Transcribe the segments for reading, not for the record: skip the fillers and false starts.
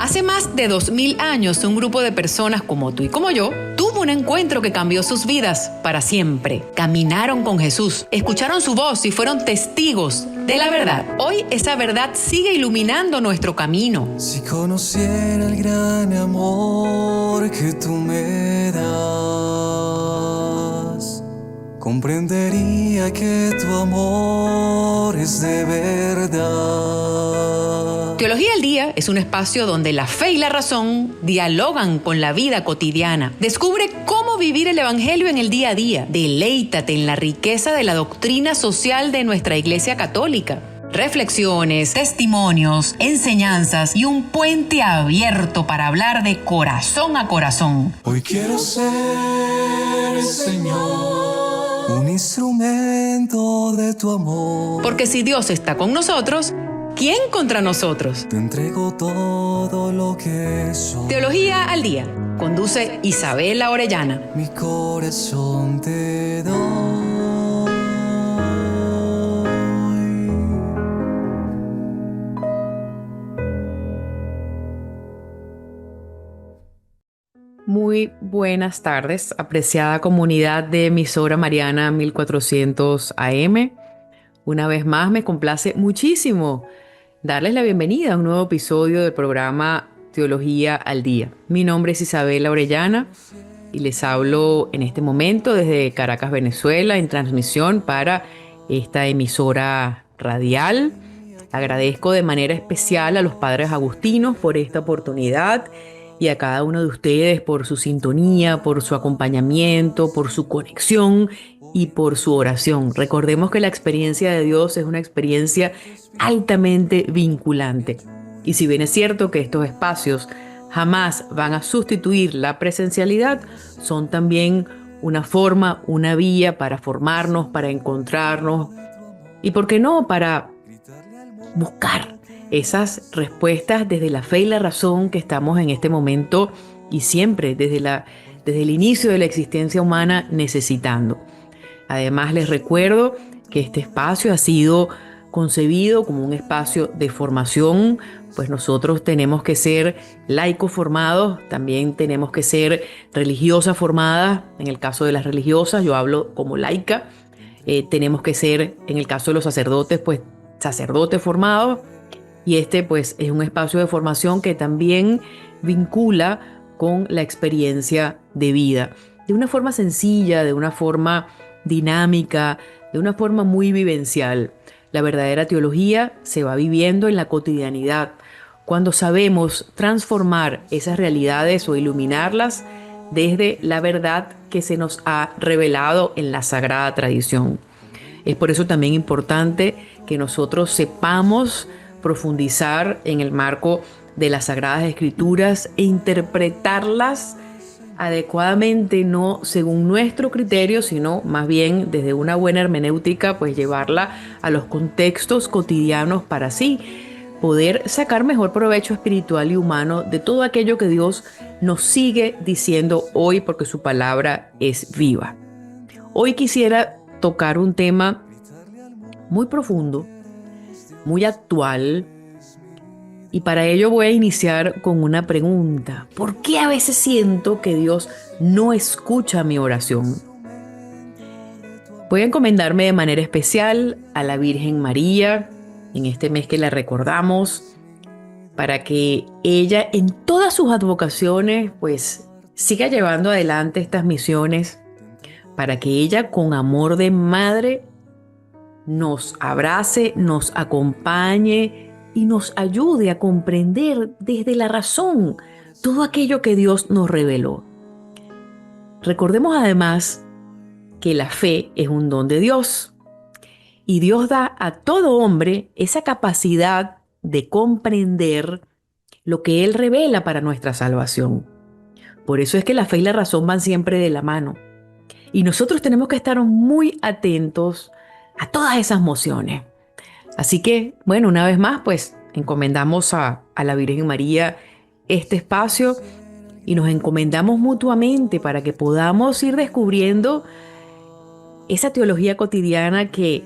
Hace más de 2000 años, un grupo de personas como tú y como yo tuvo un encuentro que cambió sus vidas para siempre. Caminaron con Jesús, escucharon su voz y fueron testigos de la verdad. Hoy esa verdad sigue iluminando nuestro camino. Si conociera el gran amor que tú me das, comprendería que tu amor es de verdad. Teología al Día es un espacio donde la fe y la razón dialogan con la vida cotidiana. Descubre cómo vivir el Evangelio en el día a día. Deleítate en la riqueza de la doctrina social de nuestra Iglesia Católica. Reflexiones, testimonios, enseñanzas y un puente abierto para hablar de corazón a corazón. Hoy quiero ser, Señor, un instrumento de tu amor. Porque si Dios está con nosotros, ¿quién contra nosotros? Te entrego todo lo que soy. Teología al Día. Conduce Isabela Orellana. Mi corazón te doy. Muy buenas tardes, apreciada comunidad de emisora Mariana 1400 AM. Una vez más me complace muchísimo darles la bienvenida a un nuevo episodio del programa Teología al Día. Mi nombre es Isabela Orellana y les hablo en este momento desde Caracas, Venezuela, en transmisión para esta emisora radial. Agradezco de manera especial a los padres agustinos por esta oportunidad y a cada uno de ustedes por su sintonía, por su acompañamiento, por su conexión y por su oración. Recordemos que la experiencia de Dios es una experiencia altamente vinculante. Y si bien es cierto que estos espacios jamás van a sustituir la presencialidad, son también una forma, una vía para formarnos, para encontrarnos y, ¿por qué no?, para buscar esas respuestas desde la fe y la razón que estamos en este momento y siempre desde el inicio de la existencia humana necesitando. Además, les recuerdo que este espacio ha sido concebido como un espacio de formación, pues nosotros tenemos que ser laicos formados, también tenemos que ser religiosas formadas. En el caso de las religiosas, yo hablo como laica. Tenemos que ser, en el caso de los sacerdotes, pues sacerdotes formados. Y este pues es un espacio de formación que también vincula con la experiencia de vida. De una forma sencilla, de una forma dinámica, de una forma muy vivencial. La verdadera teología se va viviendo en la cotidianidad, cuando sabemos transformar esas realidades o iluminarlas desde la verdad que se nos ha revelado en la sagrada tradición. Es por eso también importante que nosotros sepamos profundizar en el marco de las Sagradas Escrituras e interpretarlas adecuadamente, no según nuestro criterio, sino más bien desde una buena hermenéutica, pues llevarla a los contextos cotidianos para así poder sacar mejor provecho espiritual y humano de todo aquello que Dios nos sigue diciendo hoy, porque su palabra es viva. Hoy quisiera tocar un tema muy profundo, muy actual, y para ello voy a iniciar con una pregunta. ¿Por qué a veces siento que Dios no escucha mi oración? Voy a encomendarme de manera especial a la Virgen María en este mes que la recordamos, para que ella en todas sus advocaciones pues siga llevando adelante estas misiones, para que ella con amor de madre nos abrace, nos acompañe y nos ayude a comprender desde la razón todo aquello que Dios nos reveló. Recordemos además que la fe es un don de Dios y Dios da a todo hombre esa capacidad de comprender lo que Él revela para nuestra salvación. Por eso es que la fe y la razón van siempre de la mano. Y nosotros tenemos que estar muy atentos a todas esas mociones. Así que, bueno, una vez más, pues encomendamos a la Virgen María este espacio y nos encomendamos mutuamente para que podamos ir descubriendo esa teología cotidiana que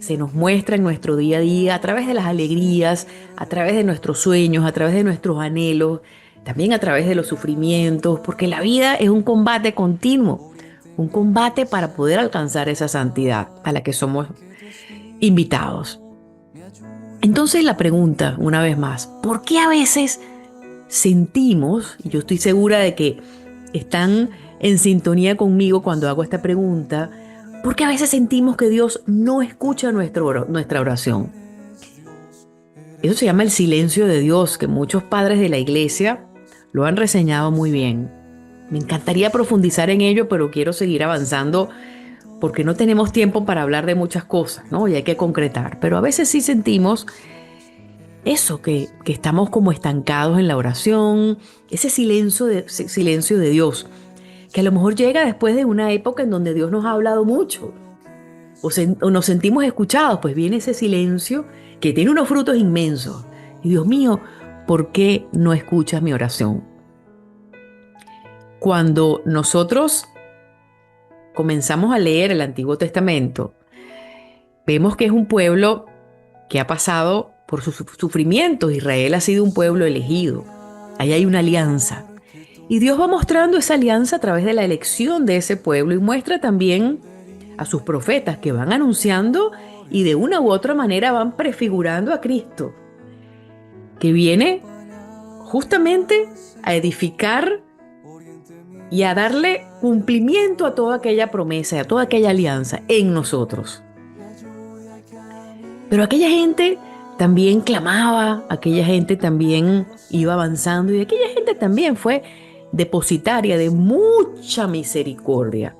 se nos muestra en nuestro día a día, a través de las alegrías, a través de nuestros sueños, a través de nuestros anhelos, también a través de los sufrimientos, porque la vida es un combate continuo, un combate para poder alcanzar esa santidad a la que somos invitados. Entonces la pregunta, una vez más, ¿por qué a veces sentimos, y yo estoy segura de que están en sintonía conmigo cuando hago esta pregunta, por qué a veces sentimos que Dios no escucha nuestra oración? Eso se llama el silencio de Dios, que muchos padres de la iglesia lo han reseñado muy bien. Me encantaría profundizar en ello, pero quiero seguir avanzando porque no tenemos tiempo para hablar de muchas cosas, ¿no? Y hay que concretar. Pero a veces sí sentimos eso, que estamos como estancados en la oración, ese silencio de Dios, que a lo mejor llega después de una época en donde Dios nos ha hablado mucho, o nos sentimos escuchados, pues viene ese silencio que tiene unos frutos inmensos. Y Dios mío, ¿por qué no escuchas mi oración? Cuando nosotros comenzamos a leer el Antiguo Testamento, vemos que es un pueblo que ha pasado por sus sufrimientos. Israel ha sido un pueblo elegido. Ahí hay una alianza. Y Dios va mostrando esa alianza a través de la elección de ese pueblo y muestra también a sus profetas que van anunciando y de una u otra manera van prefigurando a Cristo, que viene justamente a edificar y a darle cumplimiento a toda aquella promesa, a toda aquella alianza en nosotros. Pero aquella gente también clamaba, aquella gente también iba avanzando y aquella gente también fue depositaria de mucha misericordia.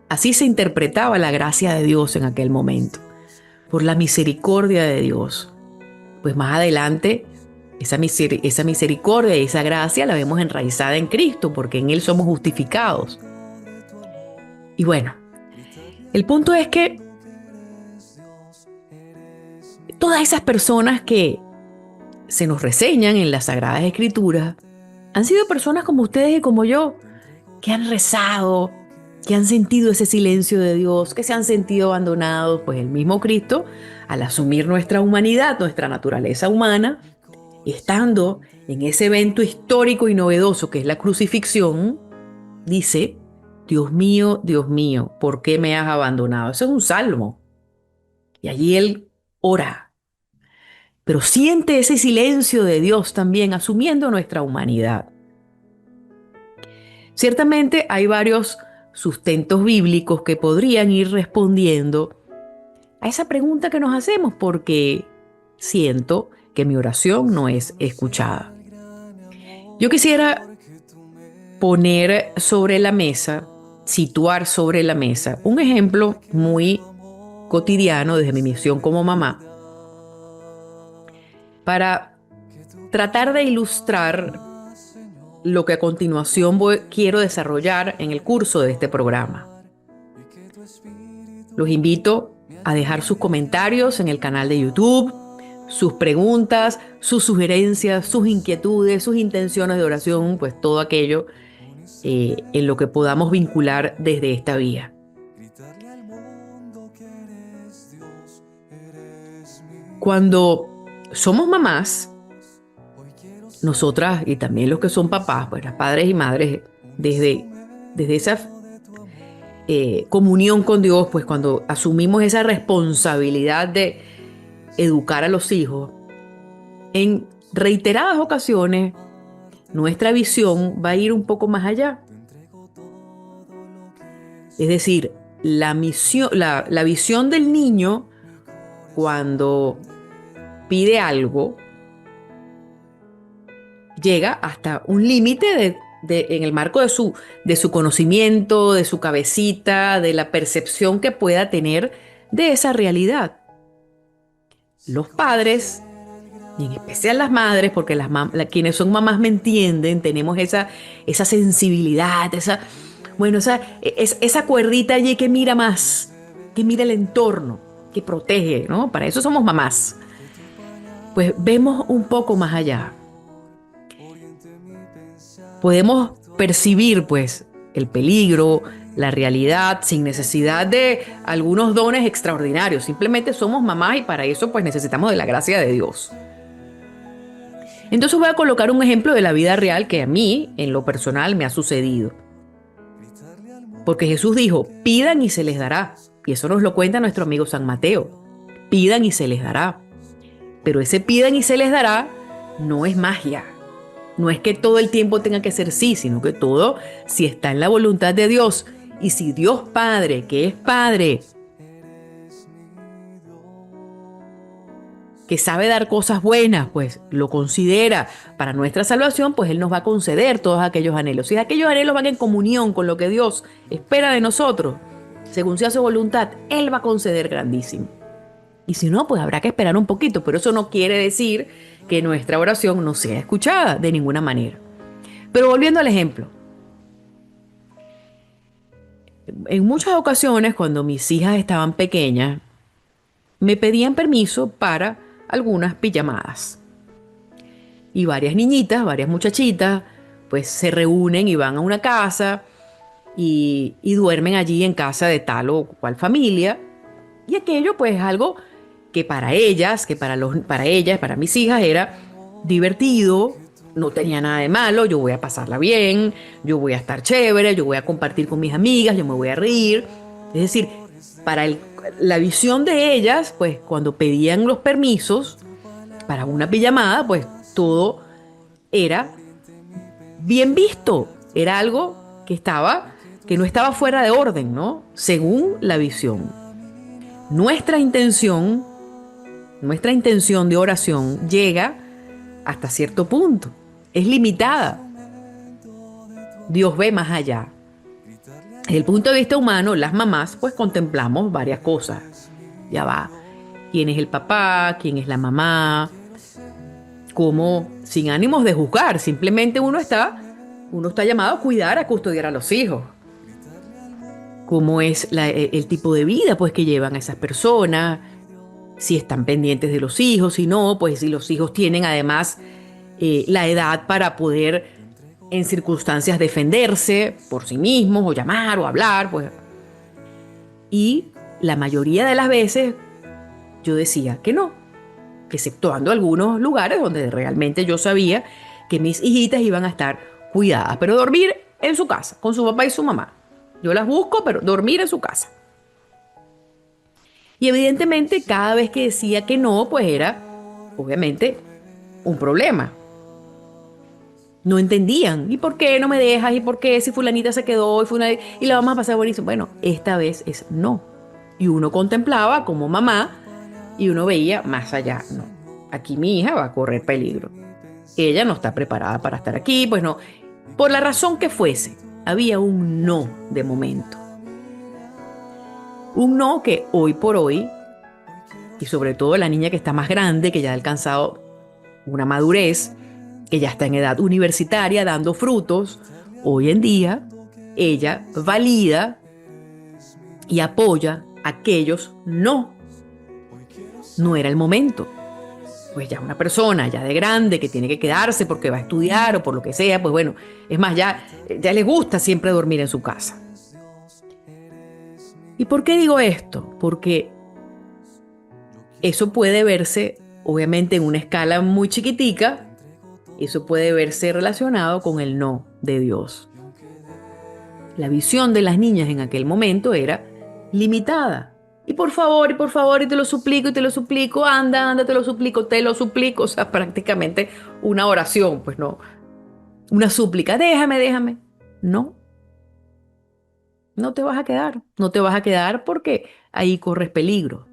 Así se interpretaba la gracia de Dios en aquel momento, por la misericordia de Dios. Pues más adelante, esa misericordia y esa gracia la vemos enraizada en Cristo, porque en Él somos justificados. Y bueno, el punto es que todas esas personas que se nos reseñan en las Sagradas Escrituras han sido personas como ustedes y como yo, que han rezado, que han sentido ese silencio de Dios, que se han sentido abandonados. Pues el mismo Cristo, al asumir nuestra humanidad, nuestra naturaleza humana, estando en ese evento histórico y novedoso que es la crucifixión, dice: Dios mío, ¿por qué me has abandonado? Eso es un salmo. Y allí Él ora, pero siente ese silencio de Dios también, asumiendo nuestra humanidad. Ciertamente hay varios sustentos bíblicos que podrían ir respondiendo a esa pregunta que nos hacemos, porque siento que mi oración no es escuchada. Yo quisiera poner sobre la mesa, situar sobre la mesa, un ejemplo muy cotidiano desde mi misión como mamá, para tratar de ilustrar lo que a continuación quiero desarrollar en el curso de este programa. Los invito a dejar sus comentarios en el canal de YouTube, sus preguntas, sus sugerencias, sus inquietudes, sus intenciones de oración, pues todo aquello en lo que podamos vincular desde esta vía. Cuando somos mamás, nosotras y también los que son papás, pues las padres y madres, desde esa comunión con Dios, pues cuando asumimos esa responsabilidad de educar a los hijos, en reiteradas ocasiones nuestra visión va a ir un poco más allá. Es decir, la visión del niño cuando pide algo llega hasta un límite en el marco de su conocimiento, de su cabecita, de la percepción que pueda tener de esa realidad. Los padres, y en especial las madres, porque quienes son mamás me entienden, tenemos esa sensibilidad, esa cuerdita allí que mira más, que mira el entorno, que protege, ¿no? Para eso somos mamás. Pues vemos un poco más allá. Podemos percibir, pues, el peligro, la realidad, sin necesidad de algunos dones extraordinarios. Simplemente somos mamás y para eso pues necesitamos de la gracia de Dios. Entonces voy a colocar un ejemplo de la vida real que a mí, en lo personal, me ha sucedido. Porque Jesús dijo, pidan y se les dará. Y eso nos lo cuenta nuestro amigo San Mateo. Pidan y se les dará. Pero ese pidan y se les dará no es magia. No es que todo el tiempo tenga que ser sí, sino que todo, si está en la voluntad de Dios, y si Dios Padre, que es Padre, que sabe dar cosas buenas, pues lo considera para nuestra salvación, pues Él nos va a conceder todos aquellos anhelos. Si aquellos anhelos van en comunión con lo que Dios espera de nosotros, según sea su voluntad, Él va a conceder grandísimo. Y si no, pues habrá que esperar un poquito, pero eso no quiere decir que nuestra oración no sea escuchada de ninguna manera. Pero volviendo al ejemplo, en muchas ocasiones cuando mis hijas estaban pequeñas, me pedían permiso para algunas pijamadas. Y varias niñitas, varias muchachitas, pues se reúnen y van a una casa y duermen allí en casa de tal o cual familia. Y aquello pues es algo que para ellas, para ellas, para mis hijas era divertido, no tenía nada de malo, yo voy a pasarla bien, yo voy a estar chévere, yo voy a compartir con mis amigas, yo me voy a reír. Es decir, para la visión de ellas, pues cuando pedían los permisos para una pijamada, pues todo era bien visto, era algo que no estaba fuera de orden, ¿no? Según la visión. Nuestra intención de oración llega hasta cierto punto, es limitada. Dios ve más allá. Desde el punto de vista humano, las mamás pues contemplamos varias cosas. Ya va, quién es el papá, quién es la mamá, como sin ánimos de juzgar, simplemente uno está llamado a cuidar, a custodiar a los hijos. Cómo es el tipo de vida pues que llevan a esas personas, si están pendientes de los hijos, si no, pues si los hijos tienen además la edad para poder en circunstancias defenderse por sí mismos o llamar o hablar, pues. Y la mayoría de las veces yo decía que no, exceptuando algunos lugares donde realmente yo sabía que mis hijitas iban a estar cuidadas, pero dormir en su casa, con su papá y su mamá. Yo las busco, pero dormir en su casa. Y evidentemente cada vez que decía que no, pues era obviamente un problema. No entendían. ¿Y por qué no me dejas? ¿Y por qué si fulanita se quedó y la vamos a pasar buenísimo? Bueno, esta vez es no. Y uno contemplaba como mamá y uno veía más allá. No, aquí mi hija va a correr peligro. Ella no está preparada para estar aquí, pues no. Por la razón que fuese, había un no de momento. Un no que hoy por hoy, y sobre todo la niña que está más grande, que ya ha alcanzado una madurez, que ya está en edad universitaria dando frutos, hoy en día ella valida y apoya aquellos no. No era el momento. Pues ya una persona ya de grande que tiene que quedarse porque va a estudiar o por lo que sea, pues bueno, es más, ya le gusta siempre dormir en su casa. ¿Y por qué digo esto? Porque eso puede verse, obviamente, en una escala muy chiquitica. Eso puede verse relacionado con el no de Dios. La visión de las niñas en aquel momento era limitada. Y por favor, y te lo suplico, anda, te lo suplico. O sea, prácticamente una oración, pues no. Una súplica, déjame. No. No te vas a quedar porque ahí corres peligro.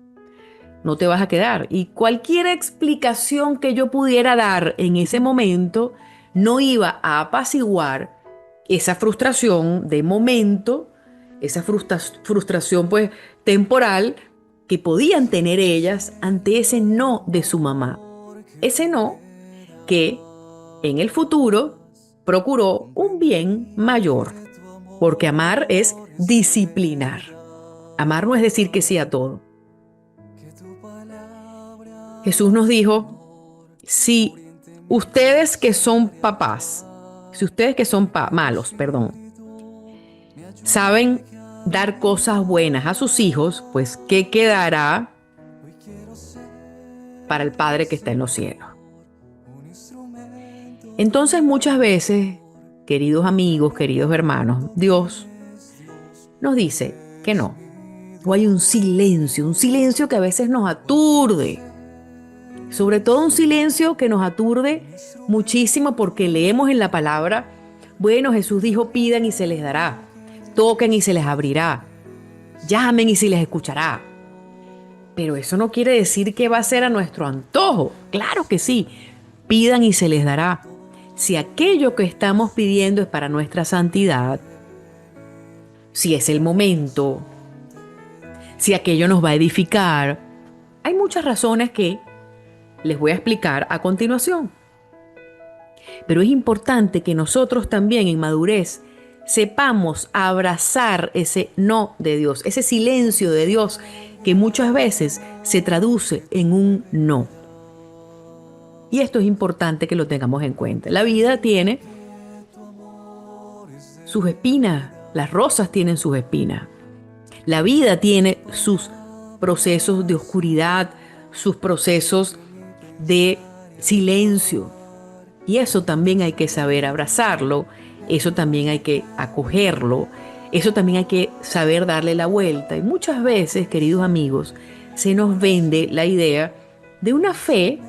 No te vas a quedar. Y cualquier explicación que yo pudiera dar en ese momento no iba a apaciguar esa frustración de momento, esa frustración pues temporal que podían tener ellas ante ese no de su mamá. Ese no que en el futuro procuró un bien mayor. Porque amar es disciplinar. Amar no es decir que sí a todo. Jesús nos dijo, si ustedes que son papás, si ustedes que son malos, saben dar cosas buenas a sus hijos, pues ¿qué quedará para el Padre que está en los cielos? Entonces muchas veces, queridos amigos, queridos hermanos, Dios nos dice que no. O hay un silencio que a veces nos aturde. Sobre todo un silencio que nos aturde muchísimo porque leemos en la palabra, bueno, Jesús dijo, pidan y se les dará, toquen y se les abrirá, llamen y se les escuchará. Pero eso no quiere decir que va a ser a nuestro antojo. Claro que sí, pidan y se les dará. Si aquello que estamos pidiendo es para nuestra santidad, si es el momento, si aquello nos va a edificar, hay muchas razones que les voy a explicar a continuación. Pero es importante que nosotros también en madurez sepamos abrazar ese no de Dios, ese silencio de Dios que muchas veces se traduce en un no. Y esto es importante que lo tengamos en cuenta. La vida tiene sus espinas, las rosas tienen sus espinas. La vida tiene sus procesos de oscuridad, sus procesos de silencio. Y eso también hay que saber abrazarlo, eso también hay que acogerlo, eso también hay que saber darle la vuelta. Y muchas veces, queridos amigos, se nos vende la idea de una fe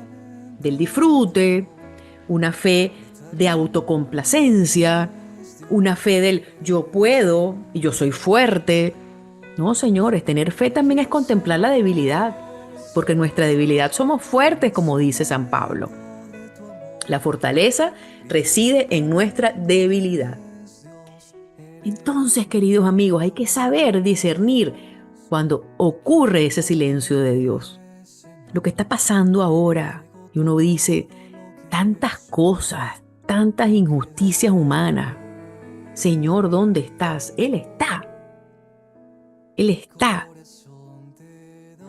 del disfrute, una fe de autocomplacencia, una fe del yo puedo y yo soy fuerte. No, señores, tener fe también es contemplar la debilidad, porque en nuestra debilidad somos fuertes, como dice San Pablo. La fortaleza reside en nuestra debilidad. Entonces, queridos amigos, hay que saber discernir cuando ocurre ese silencio de Dios. Lo que está pasando ahora, y uno dice, tantas cosas, tantas injusticias humanas. Señor, ¿dónde estás? Él está. Él está.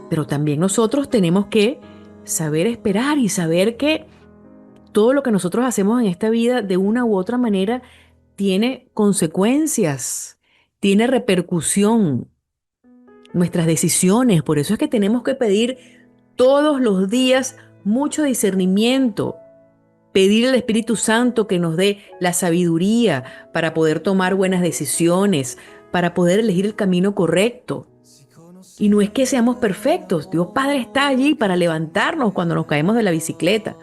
Pero también nosotros tenemos que saber esperar y saber que todo lo que nosotros hacemos en esta vida de una u otra manera tiene consecuencias, tiene repercusión. Nuestras decisiones, por eso es que tenemos que pedir todos los días mucho discernimiento, pedir al Espíritu Santo que nos dé la sabiduría para poder tomar buenas decisiones, para poder elegir el camino correcto. Y no es que seamos perfectos, Dios Padre está allí para levantarnos cuando nos caemos de la bicicleta,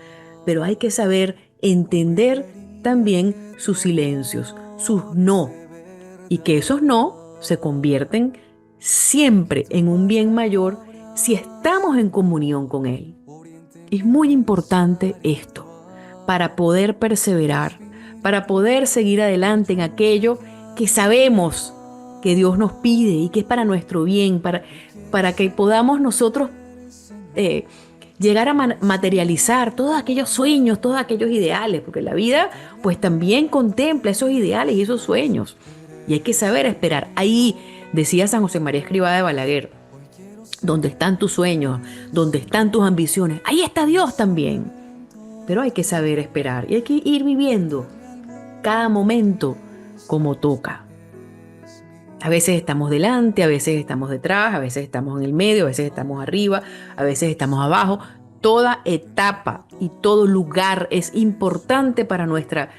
pero hay que saber entender también sus silencios, sus no, y que esos no se convierten siempre en un bien mayor si estamos en comunión con Él. Es muy importante esto para poder perseverar, para poder seguir adelante en aquello que sabemos que Dios nos pide y que es para nuestro bien, para que podamos nosotros llegar a materializar todos aquellos sueños, todos aquellos ideales, porque la vida pues también contempla esos ideales y esos sueños. Y hay que saber esperar. Ahí decía San José María Escrivá de Balaguer, donde están tus sueños, donde están tus ambiciones, ahí está Dios también. Pero hay que saber esperar y hay que ir viviendo cada momento como toca. A veces estamos delante, a veces estamos detrás, a veces estamos en el medio, a veces estamos arriba, a veces estamos abajo. Toda etapa y todo lugar es importante para nuestra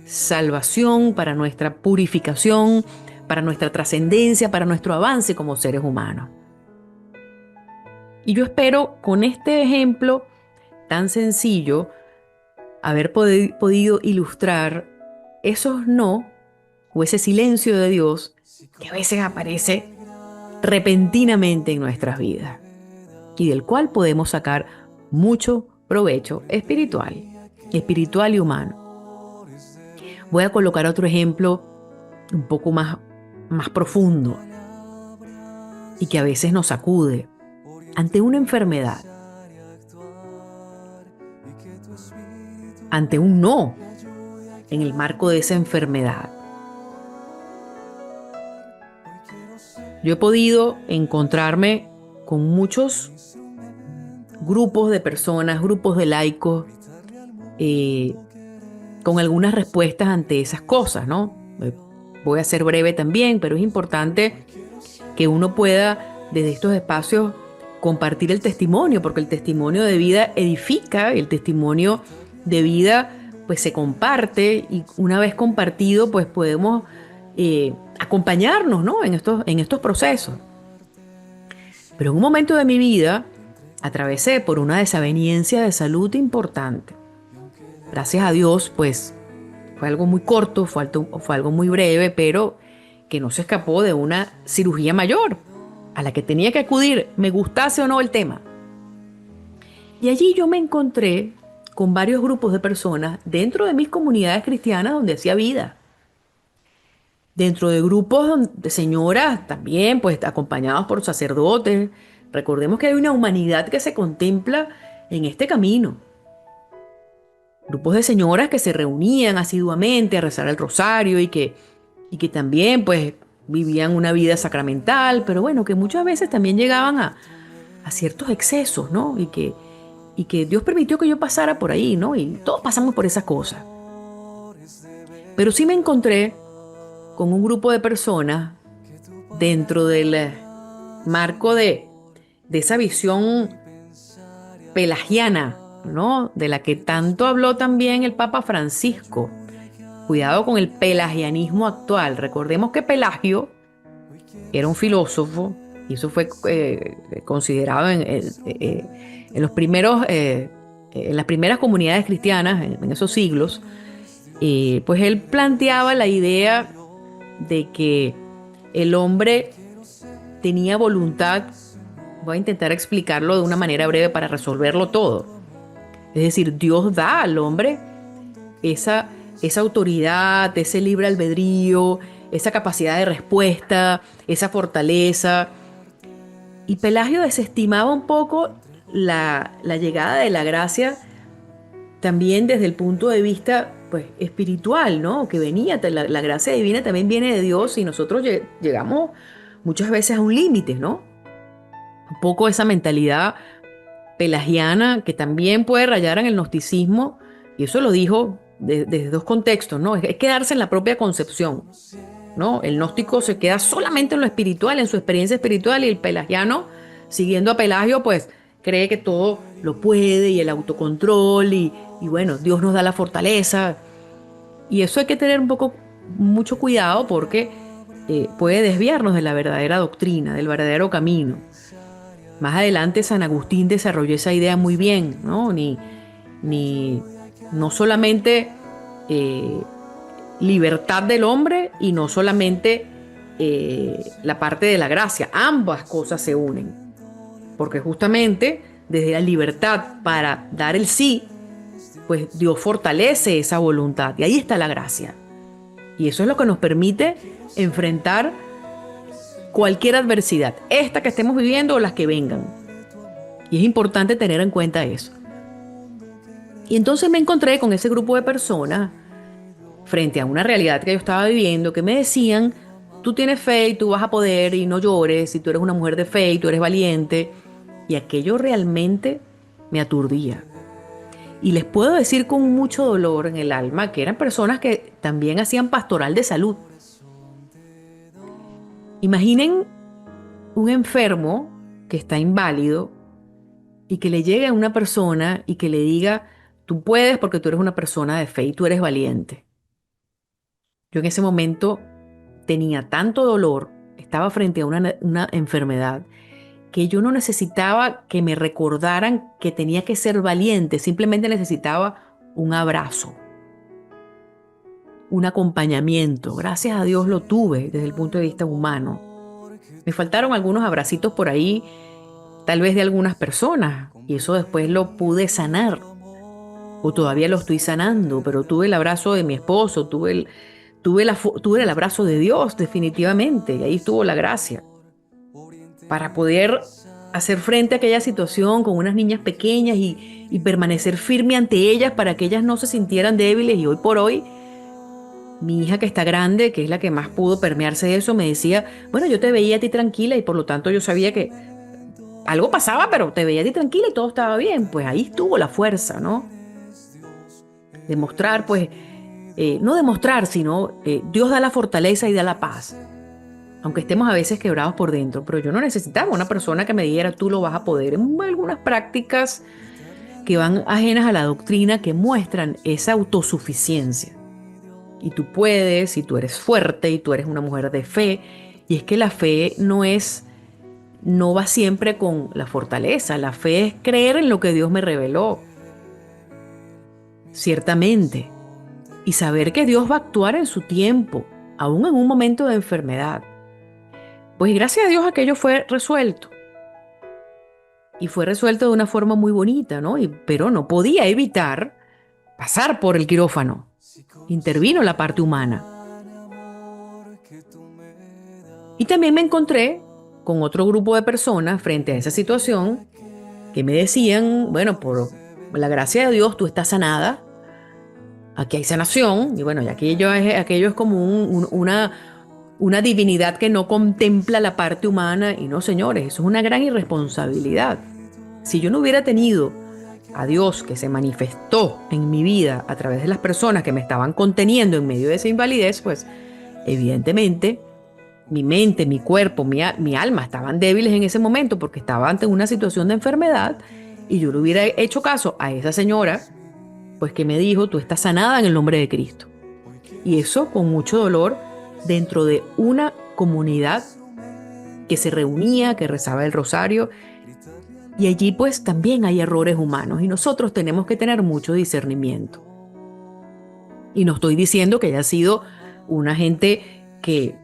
salvación, para nuestra purificación, para nuestra trascendencia, para nuestro avance como seres humanos. Y yo espero con este ejemplo tan sencillo haber podido ilustrar esos no o ese silencio de Dios que a veces aparece repentinamente en nuestras vidas y del cual podemos sacar mucho provecho espiritual y humano. Voy a colocar otro ejemplo un poco más profundo y que a veces nos sacude ante una enfermedad, ante un no en el marco de esa enfermedad. Yo he podido encontrarme con muchos grupos de personas, grupos de laicos, con algunas respuestas ante esas cosas, ¿no? Voy a ser breve también, pero es importante que uno pueda desde estos espacios compartir el testimonio, porque el testimonio de vida edifica, el testimonio de vida pues se comparte y una vez compartido pues podemos acompañarnos, ¿no? en estos procesos. Pero en un momento de mi vida atravesé por una desaveniencia de salud importante. Gracias a Dios pues fue algo muy corto, fue algo muy breve, pero que no se escapó de una cirugía mayor a la que tenía que acudir, me gustase o no el tema. Y allí yo me encontré con varios grupos de personas dentro de mis comunidades cristianas donde hacía vida. Dentro de grupos de señoras también, pues acompañados por sacerdotes. Recordemos que hay una humanidad que se contempla en este camino. Grupos de señoras que se reunían asiduamente a rezar el rosario y que también pues vivían una vida sacramental, pero bueno, que muchas veces también llegaban a ciertos excesos, ¿no? Y que Dios permitió que yo pasara por ahí, ¿no? Y todos pasamos por esas cosas. Pero sí me encontré con un grupo de personas dentro del marco de esa visión pelagiana, ¿no? De la que tanto habló también el Papa Francisco. Cuidado con el pelagianismo actual. Recordemos que Pelagio era un filósofo y eso fue considerado en los primeros, en las primeras comunidades cristianas, en esos siglos. Pues él planteaba la idea de que el hombre tenía voluntad. Voy a intentar explicarlo de una manera breve para resolverlo todo. Es decir, Dios da al hombre esa autoridad, ese libre albedrío, esa capacidad de respuesta, esa fortaleza. Y Pelagio desestimaba un poco la llegada de la gracia también desde el punto de vista pues, espiritual, ¿no? Que venía, la gracia divina también viene de Dios y nosotros llegamos muchas veces a un límite, ¿no? Un poco esa mentalidad pelagiana que también puede rayar en el gnosticismo, y eso lo dijo desde dos contextos, ¿no? Es quedarse en la propia concepción, ¿no? El gnóstico se queda solamente en lo espiritual, en su experiencia espiritual, y el pelagiano, siguiendo a Pelagio, pues cree que todo lo puede y el autocontrol y bueno, Dios nos da la fortaleza. Y eso hay que tener mucho cuidado porque puede desviarnos de la verdadera doctrina, del verdadero camino. Más adelante San Agustín desarrolló esa idea muy bien, ¿no? No solamente libertad del hombre y no solamente la parte de la gracia, ambas cosas se unen. Porque justamente desde la libertad para dar el sí, pues Dios fortalece esa voluntad y ahí está la gracia. Y eso es lo que nos permite enfrentar cualquier adversidad, esta que estemos viviendo o las que vengan. Y es importante tener en cuenta eso. Y entonces me encontré con ese grupo de personas frente a una realidad que yo estaba viviendo que me decían, tú tienes fe y tú vas a poder y no llores, y tú eres una mujer de fe y tú eres valiente. Y aquello realmente me aturdía. Y les puedo decir con mucho dolor en el alma que eran personas que también hacían pastoral de salud. Imaginen un enfermo que está inválido y que le llegue a una persona y que le diga, tú puedes porque tú eres una persona de fe y tú eres valiente. Yo en ese momento tenía tanto dolor, estaba frente a una enfermedad, que yo no necesitaba que me recordaran que tenía que ser valiente, simplemente necesitaba un abrazo, un acompañamiento. Gracias a Dios lo tuve desde el punto de vista humano. Me faltaron algunos abracitos por ahí, tal vez de algunas personas, y eso después lo pude sanar, o todavía lo estoy sanando, pero tuve el abrazo de mi esposo, tuve el abrazo de Dios definitivamente, y ahí estuvo la gracia para poder hacer frente a aquella situación con unas niñas pequeñas y permanecer firme ante ellas para que ellas no se sintieran débiles. Y hoy por hoy, mi hija que está grande, que es la que más pudo permearse de eso, me decía, bueno, yo te veía a ti tranquila y por lo tanto yo sabía que algo pasaba, pero te veía a ti tranquila y todo estaba bien. Pues ahí estuvo la fuerza, ¿no? Demostrar, pues, no demostrar, sino Dios da la fortaleza y da la paz. Aunque estemos a veces quebrados por dentro, pero yo no necesitaba una persona que me dijera tú lo vas a poder. En algunas prácticas que van ajenas a la doctrina que muestran esa autosuficiencia. Y tú puedes, y tú eres fuerte, y tú eres una mujer de fe. Y es que la fe no va siempre con la fortaleza. La fe es creer en lo que Dios me reveló. Ciertamente. Y saber que Dios va a actuar en su tiempo, aún en un momento de enfermedad. Pues gracias a Dios aquello fue resuelto. Y fue resuelto de una forma muy bonita, ¿no? Pero no podía evitar pasar por el quirófano. Intervino la parte humana. Y también me encontré con otro grupo de personas frente a esa situación que me decían, bueno, por la gracia de Dios tú estás sanada, aquí hay sanación, y bueno, y aquello es como una divinidad que no contempla la parte humana, y no, señores, eso es una gran irresponsabilidad. Si yo no hubiera tenido a Dios que se manifestó en mi vida a través de las personas que me estaban conteniendo en medio de esa invalidez, pues evidentemente mi mente, mi cuerpo, mi alma estaban débiles en ese momento porque estaba ante una situación de enfermedad, y yo le hubiera hecho caso a esa señora, pues que me dijo, tú estás sanada en el nombre de Cristo. Y eso con mucho dolor dentro de una comunidad que se reunía, que rezaba el rosario. Y allí pues también hay errores humanos y nosotros tenemos que tener mucho discernimiento. Y no estoy diciendo que haya sido una gente que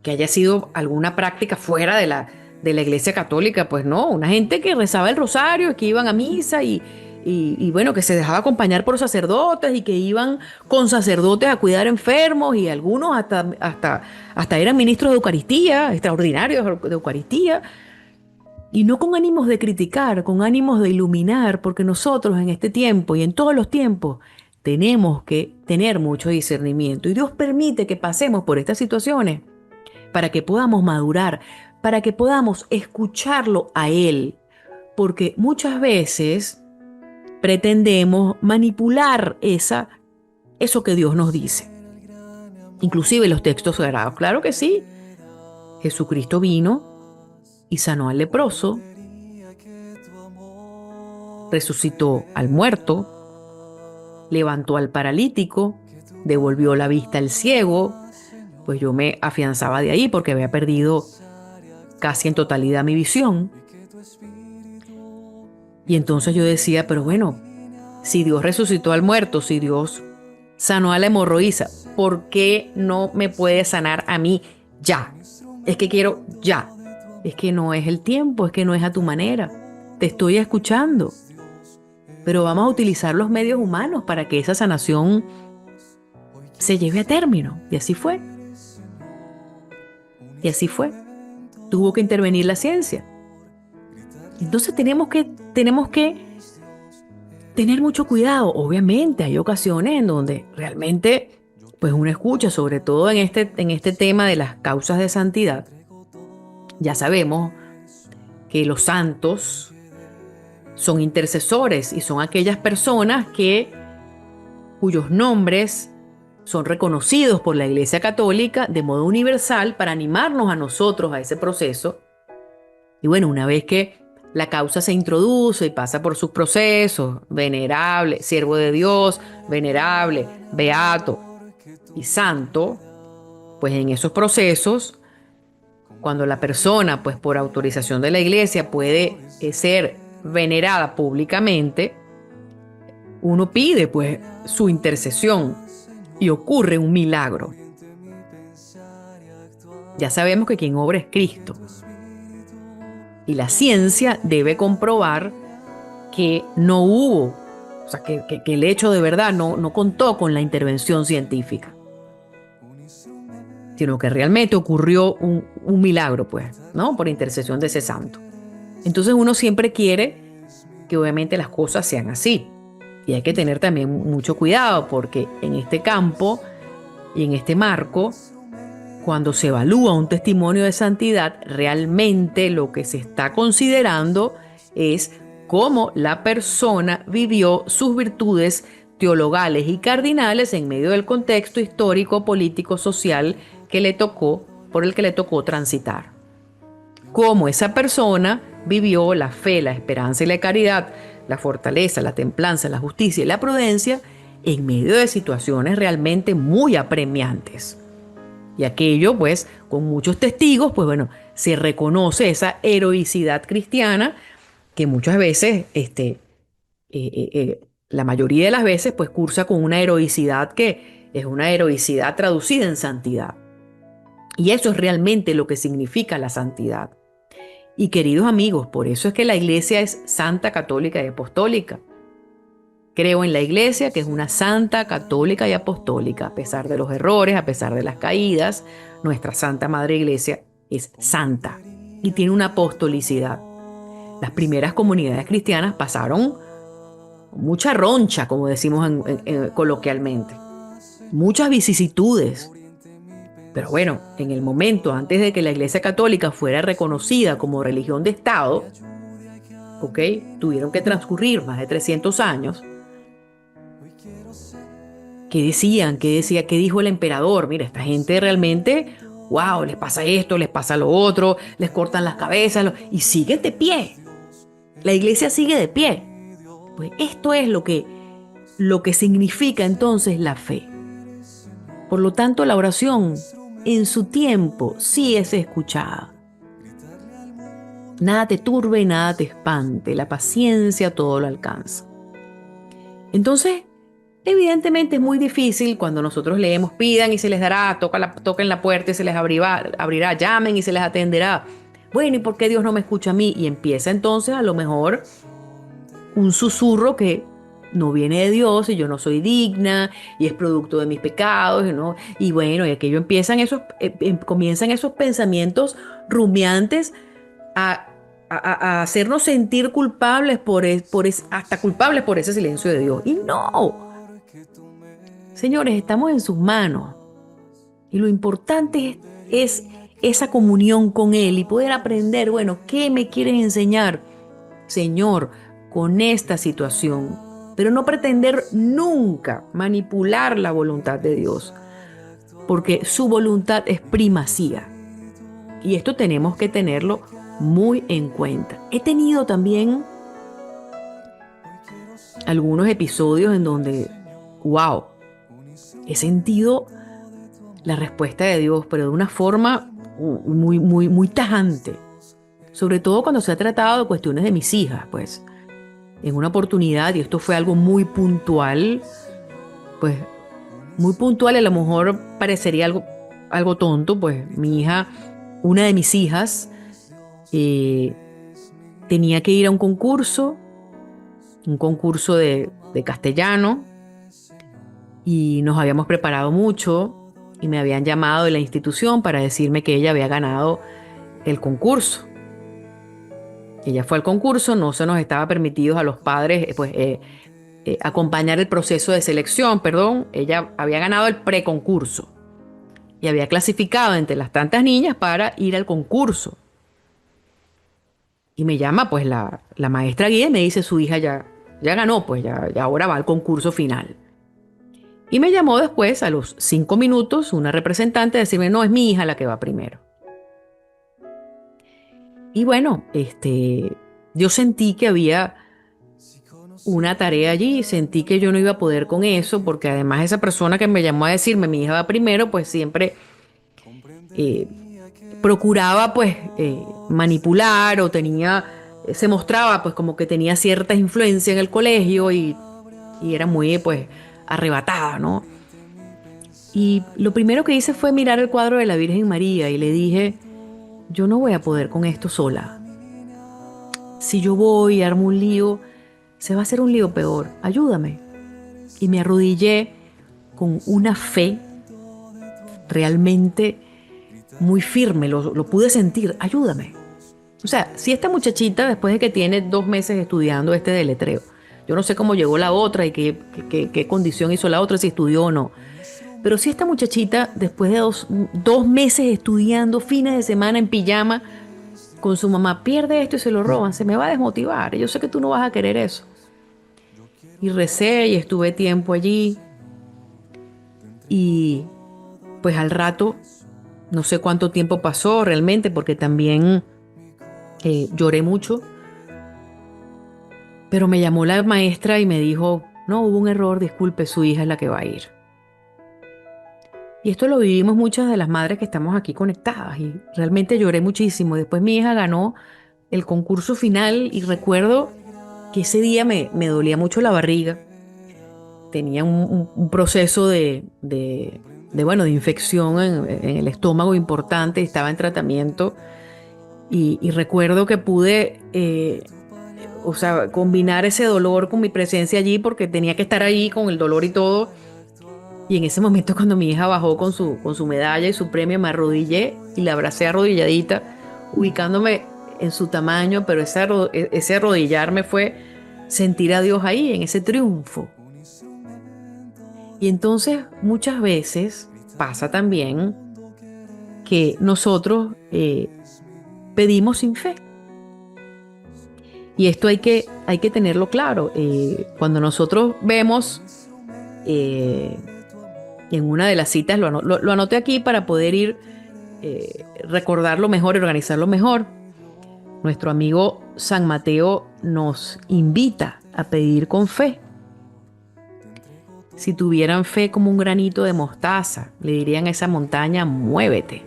haya sido alguna práctica fuera de la Iglesia Católica, pues no, una gente que rezaba el rosario, que iban a misa y bueno, que se dejaba acompañar por sacerdotes y que iban con sacerdotes a cuidar enfermos, y algunos hasta eran ministros de Eucaristía, extraordinarios de Eucaristía. Y no con ánimos de criticar, con ánimos de iluminar, porque nosotros en este tiempo y en todos los tiempos tenemos que tener mucho discernimiento. Y Dios permite que pasemos por estas situaciones para que podamos madurar, para que podamos escucharlo a Él. Porque muchas veces pretendemos manipular eso que Dios nos dice. Inclusive los textos sagrados. Claro que sí. Jesucristo vino y sanó al leproso, resucitó al muerto, levantó al paralítico, devolvió la vista al ciego. Pues yo me afianzaba de ahí porque había perdido casi en totalidad mi visión. Y entonces yo decía, pero bueno, si Dios resucitó al muerto, si Dios sanó a la hemorroísa, ¿por qué no me puede sanar a mí ya? Es que quiero ya. Es que no es el tiempo, es que no es a tu manera. Te estoy escuchando. Pero vamos a utilizar los medios humanos para que esa sanación se lleve a término. Y así fue. Y así fue. Tuvo que intervenir la ciencia. Entonces tenemos que tener mucho cuidado. Obviamente hay ocasiones en donde realmente pues uno escucha, sobre todo en este tema de las causas de santidad. Ya sabemos que los santos son intercesores y son aquellas personas cuyos nombres son reconocidos por la Iglesia Católica de modo universal para animarnos a nosotros a ese proceso. Y bueno, una vez que la causa se introduce y pasa por sus procesos, venerable, siervo de Dios, venerable, beato y santo, pues en esos procesos, cuando la persona, pues por autorización de la Iglesia, puede ser venerada públicamente, uno pide pues su intercesión y ocurre un milagro. Ya sabemos que quien obra es Cristo. Y la ciencia debe comprobar que no hubo, o sea, que el hecho de verdad no contó con la intervención científica, sino que realmente ocurrió un milagro, pues, ¿no? Por intercesión de ese santo. Entonces uno siempre quiere que obviamente las cosas sean así. Y hay que tener también mucho cuidado porque en este campo y en este marco, cuando se evalúa un testimonio de santidad, realmente lo que se está considerando es cómo la persona vivió sus virtudes teologales y cardinales en medio del contexto histórico, político, social por el que le tocó transitar. Cómo esa persona vivió la fe, la esperanza y la caridad, la fortaleza, la templanza, la justicia y la prudencia en medio de situaciones realmente muy apremiantes. Y aquello, pues, con muchos testigos, pues bueno, se reconoce esa heroicidad cristiana que muchas veces, la mayoría de las veces, pues cursa con una heroicidad que es una heroicidad traducida en santidad. Y eso es realmente lo que significa la santidad. Y queridos amigos, por eso es que la iglesia es santa, católica y apostólica. Creo en la iglesia, que es una santa, católica y apostólica. A pesar de los errores, a pesar de las caídas, nuestra Santa Madre Iglesia es santa y tiene una apostolicidad. Las primeras comunidades cristianas pasaron mucha roncha, como decimos coloquialmente, muchas vicisitudes. Pero bueno, en el momento antes de que la Iglesia Católica fuera reconocida como religión de Estado, tuvieron que transcurrir más de 300 años. ¿Qué decían? ¿Qué dijo el emperador? Mira, esta gente realmente, wow, les pasa esto, les pasa lo otro, les cortan las cabezas y siguen de pie. La iglesia sigue de pie. Pues esto es lo que significa entonces la fe. Por lo tanto, la oración en su tiempo sí es escuchada. Nada te turbe y nada te espante, la paciencia todo lo alcanza. Entonces, evidentemente es muy difícil cuando nosotros leemos, pidan y se les dará, toquen la puerta y se les abrirá, llamen y se les atenderá. Bueno, ¿y por qué Dios no me escucha a mí? Y empieza entonces a lo mejor un susurro que no viene de Dios y yo no soy digna y es producto de mis pecados, ¿no? Y bueno, y aquello comienzan esos pensamientos rumiantes a hacernos sentir culpables hasta culpables por ese silencio de Dios. Y no, señores, estamos en sus manos y lo importante es esa comunión con Él y poder aprender, bueno, ¿qué me quieres enseñar, Señor, con esta situación? Pero no pretender nunca manipular la voluntad de Dios, porque su voluntad es primacía. Y esto tenemos que tenerlo muy en cuenta. He tenido también algunos episodios en donde, wow, he sentido la respuesta de Dios, pero de una forma muy, muy, muy tajante. Sobre todo cuando se ha tratado de cuestiones de mis hijas, pues. En una oportunidad, y esto fue algo muy puntual, pues muy puntual, a lo mejor parecería algo tonto, pues una de mis hijas tenía que ir a un concurso de castellano, y nos habíamos preparado mucho y me habían llamado de la institución para decirme que ella había ganado el concurso. Ella fue al concurso, no se nos estaba permitido a los padres acompañar el proceso de selección, ella había ganado el preconcurso y había clasificado entre las tantas niñas para ir al concurso. Y me llama pues la maestra guía y me dice, su hija ya ganó, pues ya ahora va al concurso final. Y me llamó después, a los 5 minutos, una representante a decirme, no, es mi hija la que va primero. Y bueno, yo sentí que había una tarea allí, sentí que yo no iba a poder con eso, porque además esa persona que me llamó a decirme mi hija va primero, pues siempre procuraba pues manipular o se mostraba pues como que tenía cierta influencia en el colegio y era muy pues arrebatada, ¿no? Y lo primero que hice fue mirar el cuadro de la Virgen María y le dije, yo no voy a poder con esto sola. Si yo voy y armo un lío, se va a hacer un lío peor. Ayúdame. Y me arrodillé con una fe realmente muy firme. Lo pude sentir. Ayúdame. O sea, si esta muchachita, después de que tiene 2 meses estudiando este deletreo, yo no sé cómo llegó la otra y qué condición hizo la otra, si estudió o no. Pero si esta muchachita, después de 2 meses estudiando, fines de semana en pijama, con su mamá, pierde esto y se lo roban, se me va a desmotivar. Yo sé que tú no vas a querer eso. y recé y estuve tiempo allí. Y pues al rato, no sé cuánto tiempo pasó realmente, porque también lloré mucho, pero me llamó la maestra y me dijo, no, hubo un error, disculpe, su hija es la que va a ir. Y esto lo vivimos muchas de las madres que estamos aquí conectadas y realmente lloré muchísimo. Después mi hija ganó el concurso final y recuerdo que ese día me dolía mucho la barriga. Tenía un proceso de infección en el estómago importante, estaba en tratamiento y recuerdo que pude, o sea, combinar ese dolor con mi presencia allí porque tenía que estar allí con el dolor y todo. Y en ese momento cuando mi hija bajó con su medalla y su premio, me arrodillé y la abracé arrodilladita, ubicándome en su tamaño, pero ese arrodillarme fue sentir a Dios ahí, en ese triunfo. Y entonces muchas veces pasa también que nosotros pedimos sin fe. Y esto hay que tenerlo claro. Cuando nosotros vemos en una de las citas, lo anoté aquí para poder ir recordarlo mejor y organizarlo mejor. Nuestro amigo San Mateo nos invita a pedir con fe. Si tuvieran fe como un granito de mostaza, le dirían a esa montaña, muévete.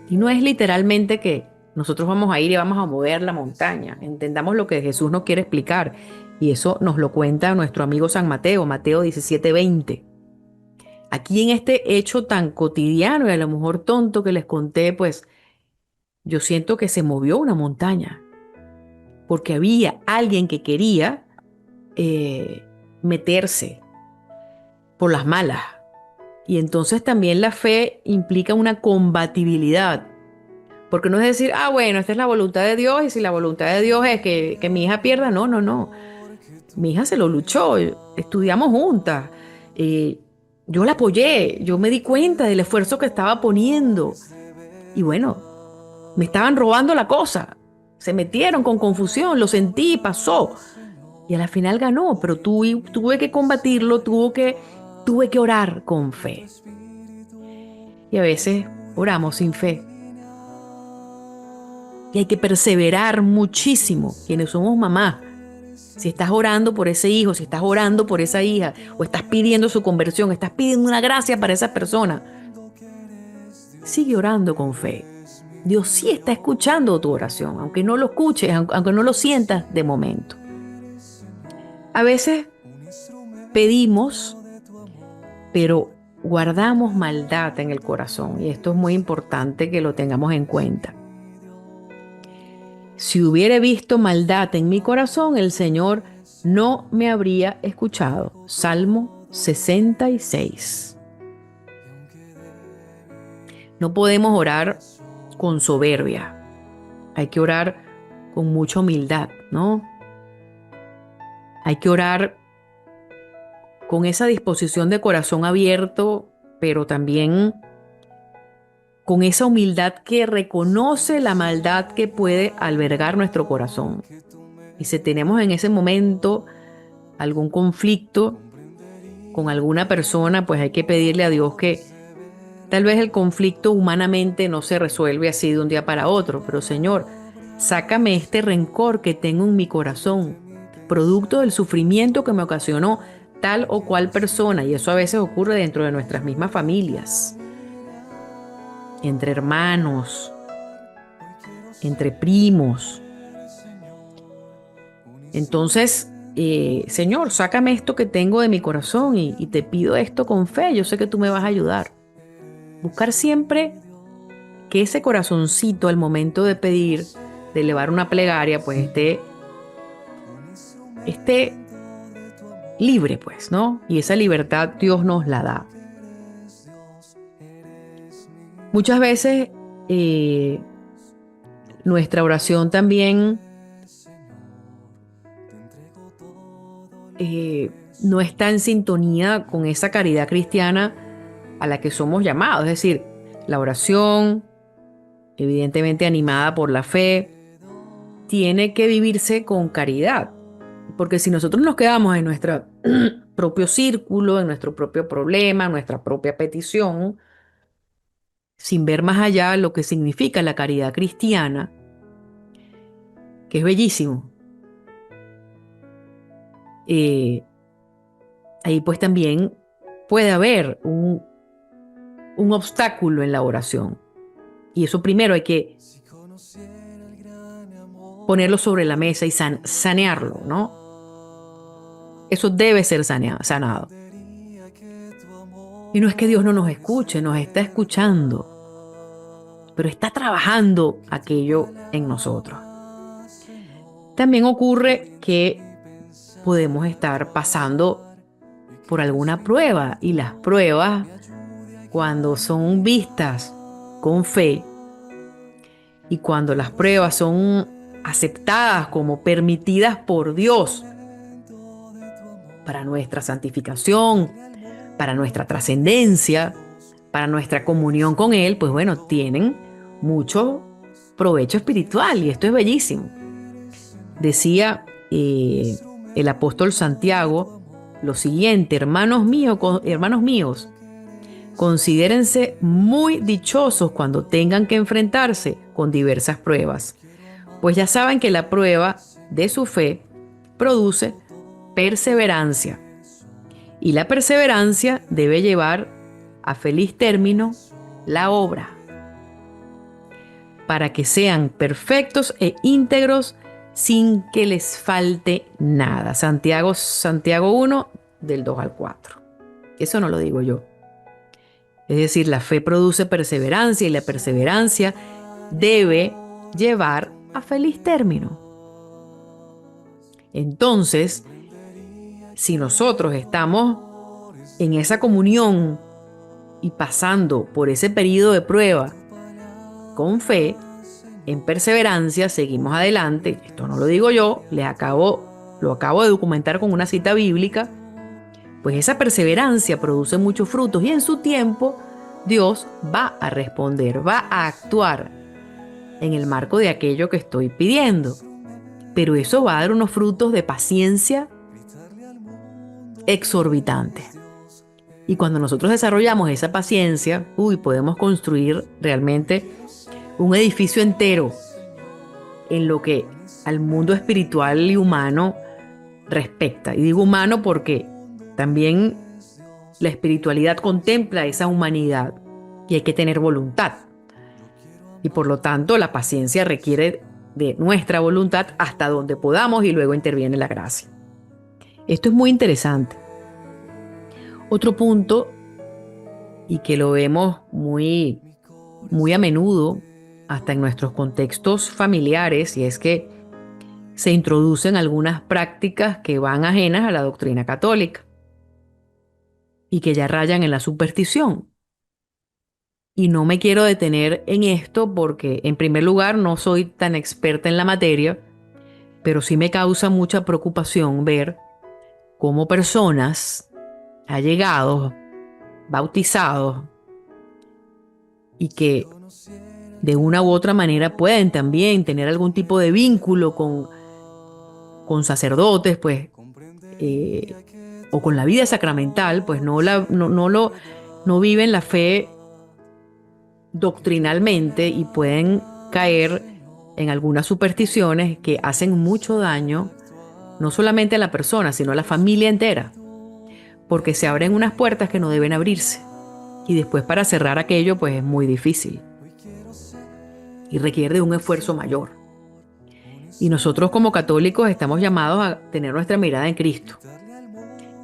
Y no es literalmente que nosotros vamos a ir y vamos a mover la montaña. Entendamos lo que Jesús nos quiere explicar. Y eso nos lo cuenta nuestro amigo San Mateo, Mateo 17:20. Aquí en este hecho tan cotidiano y a lo mejor tonto que les conté, pues yo siento que se movió una montaña. Porque había alguien que quería meterse por las malas. Y entonces también la fe implica una combatibilidad. Porque no es decir, bueno, esta es la voluntad de Dios y si la voluntad de Dios es que mi hija pierda, no, no, no. Mi hija se lo luchó, estudiamos juntas, yo la apoyé, yo me di cuenta del esfuerzo que estaba poniendo. Y bueno, me estaban robando la cosa, se metieron con confusión, lo sentí, pasó. Y a la final ganó, pero tuve que combatirlo, tuve que orar con fe. Y a veces oramos sin fe. Y hay que perseverar muchísimo, quienes somos mamás. Si estás orando por ese hijo, si estás orando por esa hija, o estás pidiendo su conversión, estás pidiendo una gracia para esa persona, sigue orando con fe. Dios sí está escuchando tu oración, aunque no lo escuches, aunque no lo sientas de momento. A veces pedimos, pero guardamos maldad en el corazón, y esto es muy importante que lo tengamos en cuenta. Si hubiere visto maldad en mi corazón, el Señor no me habría escuchado. Salmo 66. No podemos orar con soberbia. Hay que orar con mucha humildad, ¿no? Hay que orar con esa disposición de corazón abierto, pero también con esa humildad que reconoce la maldad que puede albergar nuestro corazón. Y si tenemos en ese momento algún conflicto con alguna persona, pues hay que pedirle a Dios que tal vez el conflicto humanamente no se resuelve así de un día para otro, pero Señor, sácame este rencor que tengo en mi corazón, producto del sufrimiento que me ocasionó tal o cual persona, y eso a veces ocurre dentro de nuestras mismas familias, entre hermanos, entre primos. Entonces, Señor, sácame esto que tengo de mi corazón y te pido esto con fe. Yo sé que tú me vas a ayudar. Buscar siempre que ese corazoncito al momento de pedir, de elevar una plegaria, pues esté libre, pues, ¿no? Y esa libertad Dios nos la da. Muchas veces nuestra oración también no está en sintonía con esa caridad cristiana a la que somos llamados. Es decir, la oración, evidentemente animada por la fe, tiene que vivirse con caridad. Porque si nosotros nos quedamos en nuestro propio círculo, en nuestro propio problema, en nuestra propia petición, sin ver más allá lo que significa la caridad cristiana, que es bellísimo, eh, ahí pues también puede haber un obstáculo en la oración. Y eso primero hay que ponerlo sobre la mesa y sanearlo, ¿no? Eso debe ser sanado. Y no es que Dios no nos escuche, nos está escuchando, pero está trabajando aquello en nosotros. También ocurre que podemos estar pasando por alguna prueba, y las pruebas, cuando son vistas con fe y cuando las pruebas son aceptadas como permitidas por Dios para nuestra santificación, para nuestra trascendencia, para nuestra comunión con Él, pues bueno, tienen mucho provecho espiritual, y esto es bellísimo. Decía el apóstol Santiago lo siguiente: hermanos míos, considérense muy dichosos cuando tengan que enfrentarse con diversas pruebas, pues ya saben que la prueba de su fe produce perseverancia, y la perseverancia debe llevar a feliz término la obra, para que sean perfectos e íntegros sin que les falte nada. Santiago 1, del 2 al 4. Eso no lo digo yo. Es decir, la fe produce perseverancia, y la perseverancia debe llevar a feliz término. Entonces, si nosotros estamos en esa comunión y pasando por ese periodo de prueba con fe, en perseverancia, seguimos adelante. Esto no lo digo yo, lo acabo de documentar con una cita bíblica. Pues esa perseverancia produce muchos frutos, y en su tiempo Dios va a responder, va a actuar en el marco de aquello que estoy pidiendo. Pero eso va a dar unos frutos de paciencia exorbitantes. Y cuando nosotros desarrollamos esa paciencia, podemos construir realmente un edificio entero en lo que al mundo espiritual y humano respecta. Y digo humano porque también la espiritualidad contempla esa humanidad, y hay que tener voluntad. Y por lo tanto, la paciencia requiere de nuestra voluntad hasta donde podamos, y luego interviene la gracia. Esto es muy interesante. Otro punto, y que lo vemos muy, muy a menudo, hasta en nuestros contextos familiares, y es que se introducen algunas prácticas que van ajenas a la doctrina católica y que ya rayan en la superstición. Y no me quiero detener en esto porque, en primer lugar, no soy tan experta en la materia, pero sí me causa mucha preocupación ver cómo personas allegados, bautizados, y que de una u otra manera pueden también tener algún tipo de vínculo con sacerdotes, pues, o con la vida sacramental, pues no viven la fe doctrinalmente, y pueden caer en algunas supersticiones que hacen mucho daño, no solamente a la persona, sino a la familia entera, porque se abren unas puertas que no deben abrirse, y después para cerrar aquello pues es muy difícil y requiere de un esfuerzo mayor. Y nosotros como católicos estamos llamados a tener nuestra mirada en Cristo,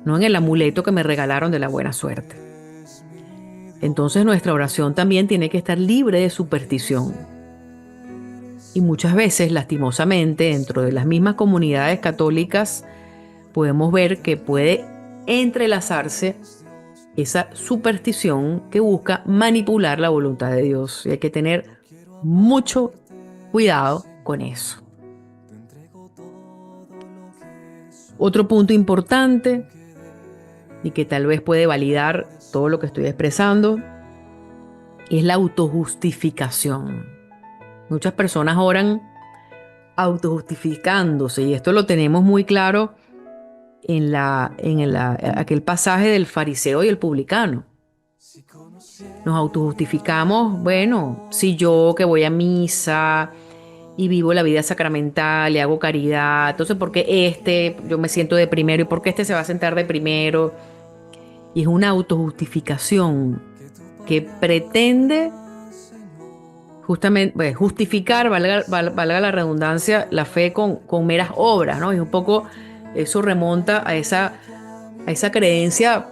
no en el amuleto que me regalaron de la buena suerte. Entonces nuestra oración también tiene que estar libre de superstición. Y muchas veces, lastimosamente, dentro de las mismas comunidades católicas, podemos ver que puede entrelazarse esa superstición que busca manipular la voluntad de Dios. Y hay que tener mucho cuidado con eso. Otro punto importante, y que tal vez puede validar todo lo que estoy expresando, es la autojustificación. Muchas personas oran autojustificándose. Y esto lo tenemos muy claro aquel pasaje del fariseo y el publicano. Nos autojustificamos, bueno, si yo que voy a misa y vivo la vida sacramental y hago caridad, entonces ¿por qué yo me siento de primero y por qué este se va a sentar de primero? Y es una autojustificación que pretende justamente justificar, valga la redundancia, la fe con meras obras, ¿no? Y un poco eso remonta a esa creencia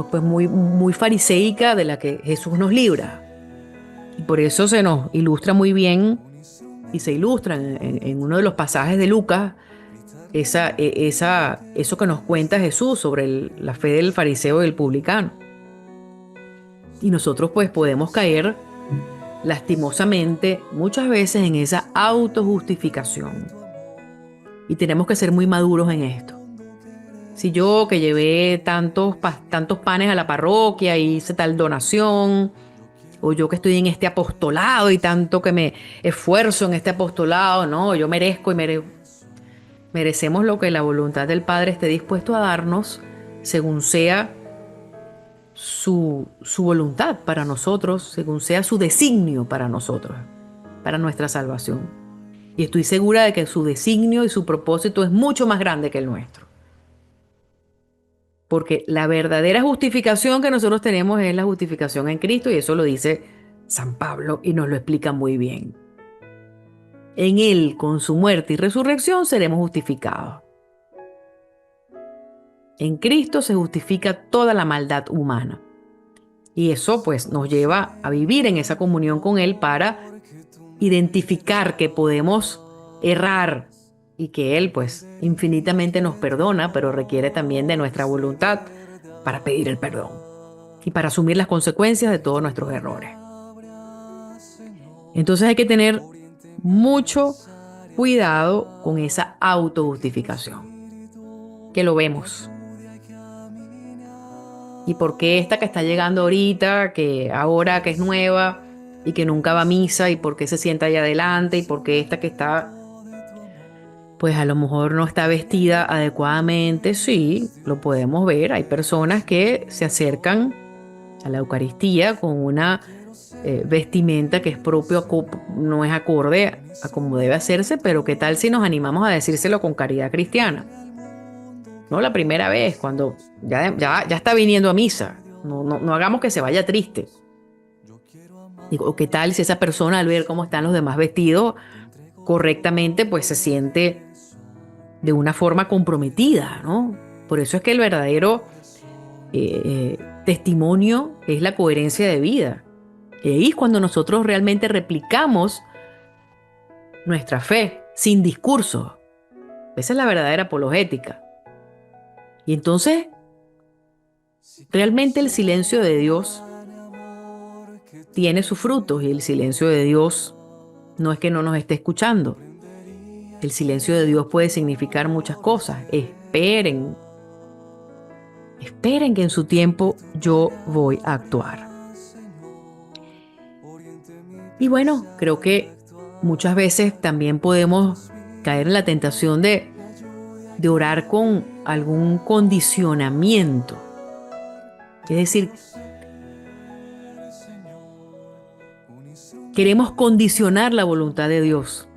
pues muy fariseica de la que Jesús nos libra. Y por eso se nos ilustra muy bien y se ilustra en uno de los pasajes de Lucas eso que nos cuenta Jesús sobre la fe del fariseo y del publicano. Y nosotros pues podemos caer lastimosamente muchas veces en esa autojustificación. Y tenemos que ser muy maduros en esto. Si yo que llevé tantos panes a la parroquia y hice tal donación, o yo que estoy en este apostolado y tanto que me esfuerzo en este apostolado, no, yo merezco merecemos lo que la voluntad del Padre esté dispuesto a darnos según sea su voluntad para nosotros, según sea su designio para nosotros, para nuestra salvación. Y estoy segura de que su designio y su propósito es mucho más grande que el nuestro. Porque la verdadera justificación que nosotros tenemos es la justificación en Cristo, y eso lo dice San Pablo y nos lo explica muy bien. En Él, con su muerte y resurrección, seremos justificados. En Cristo se justifica toda la maldad humana. Y eso pues nos lleva a vivir en esa comunión con Él para identificar que podemos errar y que Él pues infinitamente nos perdona, pero requiere también de nuestra voluntad para pedir el perdón y para asumir las consecuencias de todos nuestros errores. Entonces hay que tener mucho cuidado con esa autojustificación, que lo vemos. ¿Y por qué esta que está llegando ahorita, que ahora que es nueva y que nunca va a misa, y por qué se sienta ahí adelante, y por qué esta que está, pues a lo mejor no está vestida adecuadamente? Sí, lo podemos ver. Hay personas que se acercan a la Eucaristía con una vestimenta que es propio, no es acorde a como debe hacerse, pero ¿qué tal si nos animamos a decírselo con caridad cristiana? No la primera vez, cuando ya está viniendo a misa. No hagamos que se vaya triste. O qué tal si esa persona, al ver cómo están los demás vestidos correctamente, pues se siente de una forma comprometida, ¿no? Por eso es que el verdadero testimonio es la coherencia de vida. Y ahí es cuando nosotros realmente replicamos nuestra fe sin discurso. Esa es la verdadera apologética. Y entonces, realmente el silencio de Dios tiene sus frutos, y el silencio de Dios no es que no nos esté escuchando. El silencio de Dios puede significar muchas cosas. Esperen que en su tiempo yo voy a actuar. Y bueno, creo que muchas veces también podemos caer en la tentación de orar con algún condicionamiento. Es decir, queremos condicionar la voluntad de Dios.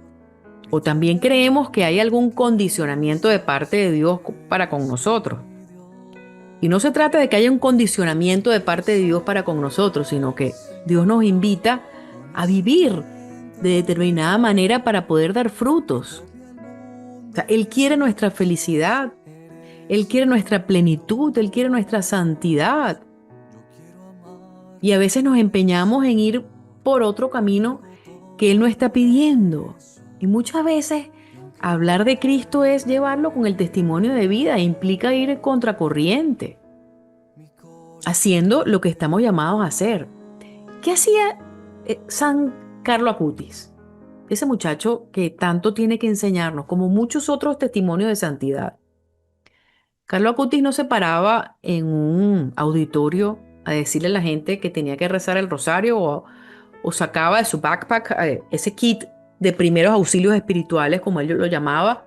O también creemos que hay algún condicionamiento de parte de Dios para con nosotros. Y no se trata de que haya un condicionamiento de parte de Dios para con nosotros, sino que Dios nos invita a vivir de determinada manera para poder dar frutos. O sea, Él quiere nuestra felicidad, Él quiere nuestra plenitud, Él quiere nuestra santidad. Y a veces nos empeñamos en ir por otro camino que Él no está pidiendo. Y muchas veces hablar de Cristo es llevarlo con el testimonio de vida, e implica ir contracorriente, haciendo lo que estamos llamados a hacer. ¿Qué hacía San Carlo Acutis? Ese muchacho que tanto tiene que enseñarnos, como muchos otros testimonios de santidad. Carlo Acutis no se paraba en un auditorio a decirle a la gente que tenía que rezar el rosario, o sacaba de su backpack ese kit de primeros auxilios espirituales, como él lo llamaba,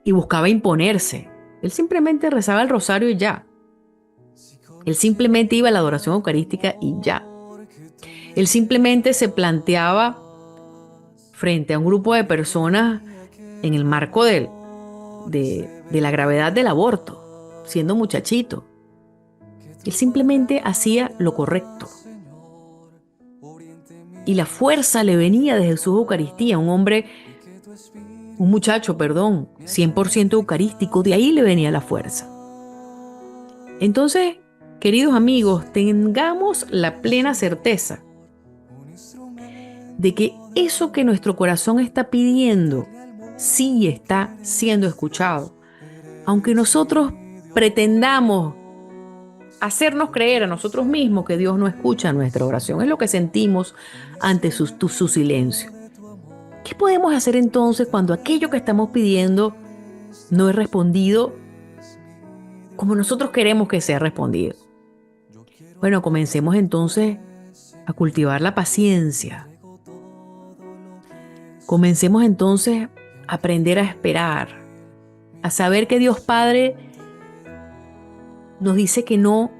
y buscaba imponerse. Él simplemente rezaba el rosario y ya. Él simplemente iba a la adoración eucarística y ya. Él simplemente se planteaba frente a un grupo de personas en el marco de la gravedad del aborto, siendo muchachito. Él simplemente hacía lo correcto. Y la fuerza le venía de Jesús Eucaristía, un muchacho, 100% eucarístico, de ahí le venía la fuerza. Entonces, queridos amigos, tengamos la plena certeza de que eso que nuestro corazón está pidiendo sí está siendo escuchado. Aunque nosotros pretendamos hacernos creer a nosotros mismos que Dios no escucha nuestra oración, es lo que sentimos ante su silencio. ¿Qué podemos hacer entonces cuando aquello que estamos pidiendo no es respondido como nosotros queremos que sea respondido? Bueno, comencemos entonces a cultivar la paciencia. Comencemos entonces a aprender a esperar, a saber que Dios Padre nos dice que no,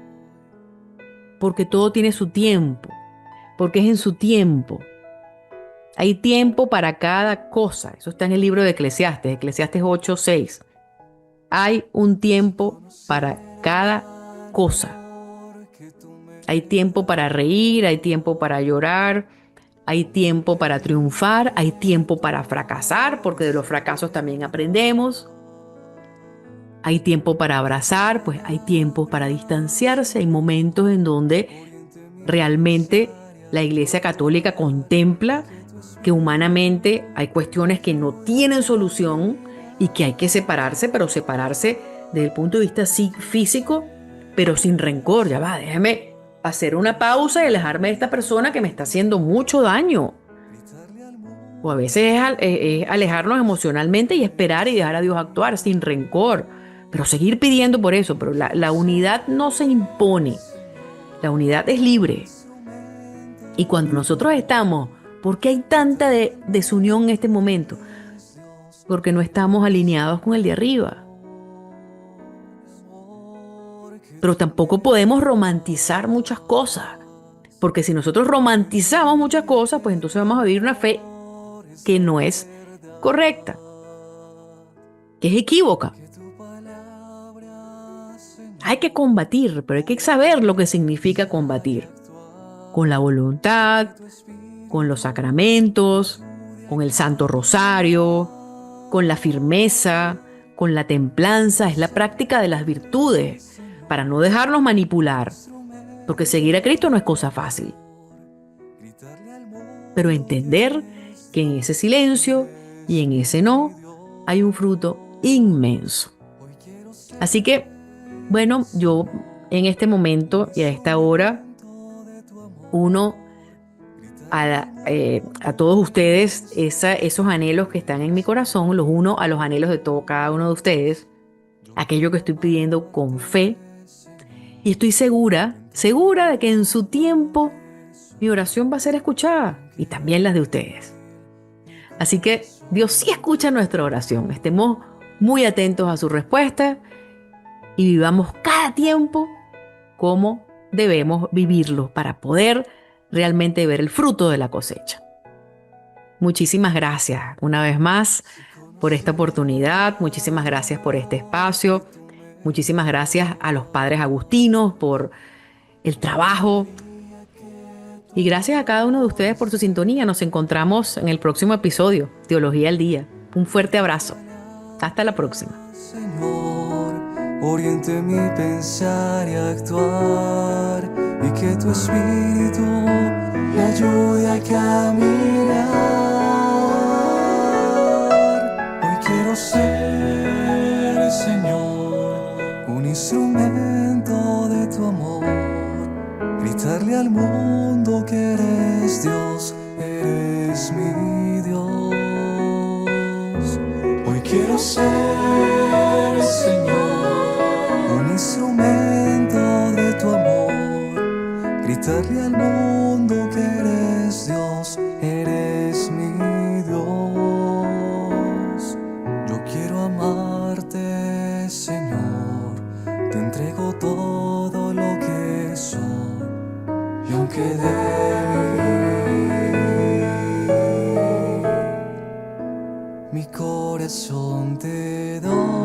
porque todo tiene su tiempo, porque es en su tiempo. Hay tiempo para cada cosa. Eso está en el libro de Eclesiastes 8:6. Hay un tiempo para cada cosa. Hay tiempo para reír, hay tiempo para llorar, hay tiempo para triunfar, hay tiempo para fracasar, porque de los fracasos también aprendemos. Hay tiempo para abrazar, pues hay tiempo para distanciarse. Hay momentos en donde realmente la Iglesia Católica contempla que humanamente hay cuestiones que no tienen solución y que hay que separarse, pero separarse desde el punto de vista físico, pero sin rencor. Ya va, déjame hacer una pausa y alejarme de esta persona que me está haciendo mucho daño. O a veces es alejarnos emocionalmente y esperar y dejar a Dios actuar sin rencor, pero seguir pidiendo por eso. Pero la unidad no se impone, la unidad es libre. Y cuando nosotros estamos, ¿por qué hay tanta desunión en este momento? Porque no estamos alineados con el de arriba. Pero tampoco podemos romantizar muchas cosas, porque si nosotros romantizamos muchas cosas, pues entonces vamos a vivir una fe que no es correcta, que es equívoca. Hay que combatir, pero hay que saber lo que significa combatir. Con la voluntad, con los sacramentos, con el Santo Rosario, con la firmeza, con la templanza. Es la práctica de las virtudes, para no dejarnos manipular, porque seguir a Cristo no es cosa fácil. Pero entender que en ese silencio y en ese no hay un fruto inmenso. Así que, bueno, yo en este momento y a esta hora uno a todos ustedes esos anhelos que están en mi corazón, los uno a los anhelos de cada uno de ustedes, aquello que estoy pidiendo con fe. Y estoy segura de que en su tiempo mi oración va a ser escuchada y también las de ustedes. Así que Dios sí escucha nuestra oración. Estemos muy atentos a su respuesta y vivamos cada tiempo como debemos vivirlo para poder realmente ver el fruto de la cosecha. Muchísimas gracias una vez más por esta oportunidad. Muchísimas gracias por este espacio. Muchísimas gracias a los padres agustinos por el trabajo. Y gracias a cada uno de ustedes por su sintonía. Nos encontramos en el próximo episodio, Teología al Día. Un fuerte abrazo. Hasta la próxima. Señor, oriente mi pensar y actuar, y que tu espíritu me ayude a caminar. Hoy quiero ser, Señor, un instrumento de tu amor, gritarle al mundo que eres Dios, eres mi Dios. Hoy quiero ser, Señor, un instrumento de tu amor, gritarle al mundo que eres Dios, eres mi Dios. aunque dé mi corazón te doy.